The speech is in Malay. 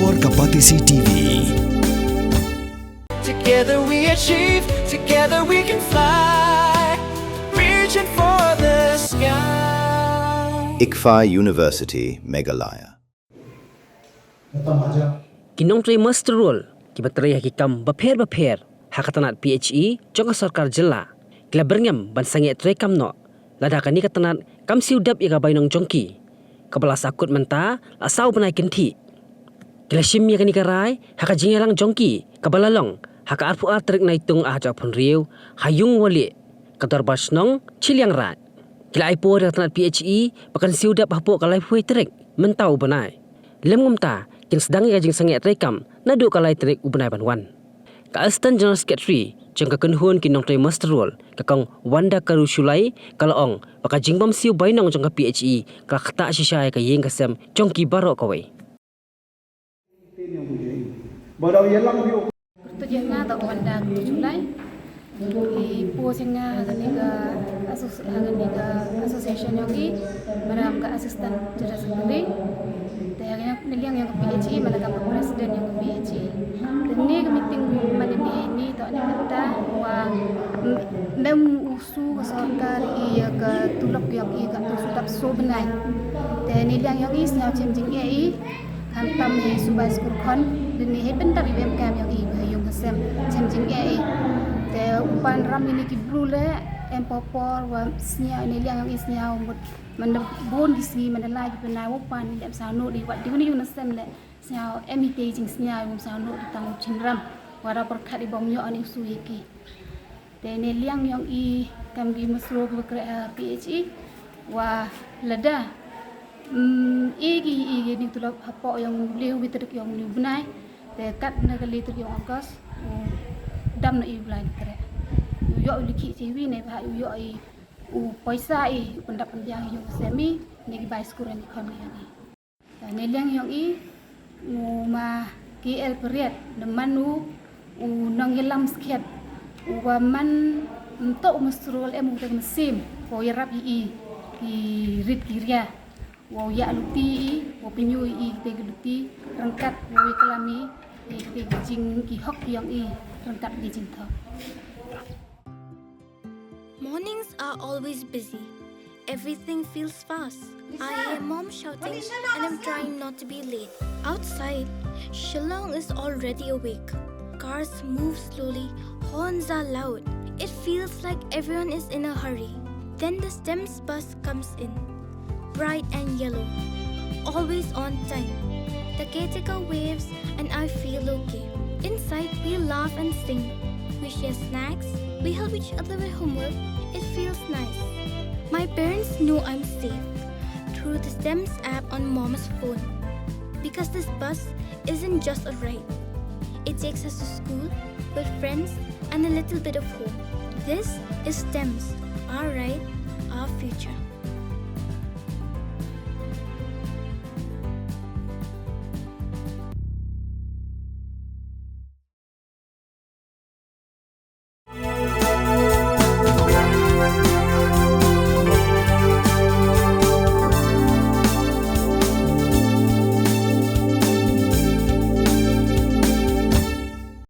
Ekor Kapatisi TV. Together we achieve, together we can fly, reaching for the sky. ICFA University, Meghalaya. Nongtrei master role ki Treikam bapher hakatanat PHE jong sarkar jela kila Byrngem ban Sangeh Treikam no ladakan ni katanat kam Siew dap iga Bainong jongki kabala sakut menta asau benai kenti kila shim ya kani karai haka jingerang jongki kabala long haka arpu atrik naitung aja pun riu hayung wali kadar basnong chiliang rat kila aipo katanat PHE bakan Siew dap hapo kalai hui trek mentau benai lem ngumta kin sedang gajing Sangeh Treikam nadu kalai trek ubenai banwan ka Assistant General Secretary jeng kenhun kin Nongtrei master role kakang Wanda Karusulai kalong baka jingbam Siew Bainong jeng ka PHE ka khata shisai ka yeng kasem jongki barok kawai Pertujuan atau Wanda Karusulai po singa haniga association yogi maram ka assistant general secretary tayang niliang yang PHE malakam presiden yang PHE ni meeting manini ini to ni kita wa mem usu sarkar iya ka tulok yang i ka sudah so benai te niliang yang is nyau chimjing ei kantam he subas kurkon dini he bentar ibem kam yang i yung kasem chimjing ei te upan ram ini ki brule empopor wa snya niliang yang is nyau man bon gisni man la ji penai upan ni am sa no di wat di ni yung nasem le snya emite jing snya yung sa no di tang chinram wara perkhat di bom yo ani suiki te niliang yang i kam gi maslo PHE wa lada igi ni tulap hapo yang leu bitrik yang ni bunai te kat na kali tu yang agas dam na i blai kre yo liki ciwi ne ba yo i paisa i pendap pendiang yo semi ni bai skura ni kham yang i niliang yang i ma KL periat nemanu nang yelam sket wa man untuk mesrul utak mesim ko yarap i rit kiria wa ya luti wa pinyu i te luti rangkat wa kelami te jing ki hok yang i rangkat di jing tho. Mornings are always busy. Everything feels fast. I hear mom shouting and I'm trying not to be late. Outside, Shillong is already awake. Cars move slowly, horns are loud. It feels like everyone is in a hurry. Then the STEMS bus comes in, bright and yellow, always on time. The caretaker waves and I feel okay. Inside, we laugh and sing. We share snacks, we help each other with homework. It feels nice. My parents know I'm safe through the STEMS app on mom's phone. Because this bus isn't just a ride. It takes us to school with friends and a little bit of hope. This is STEMS, our ride, our future.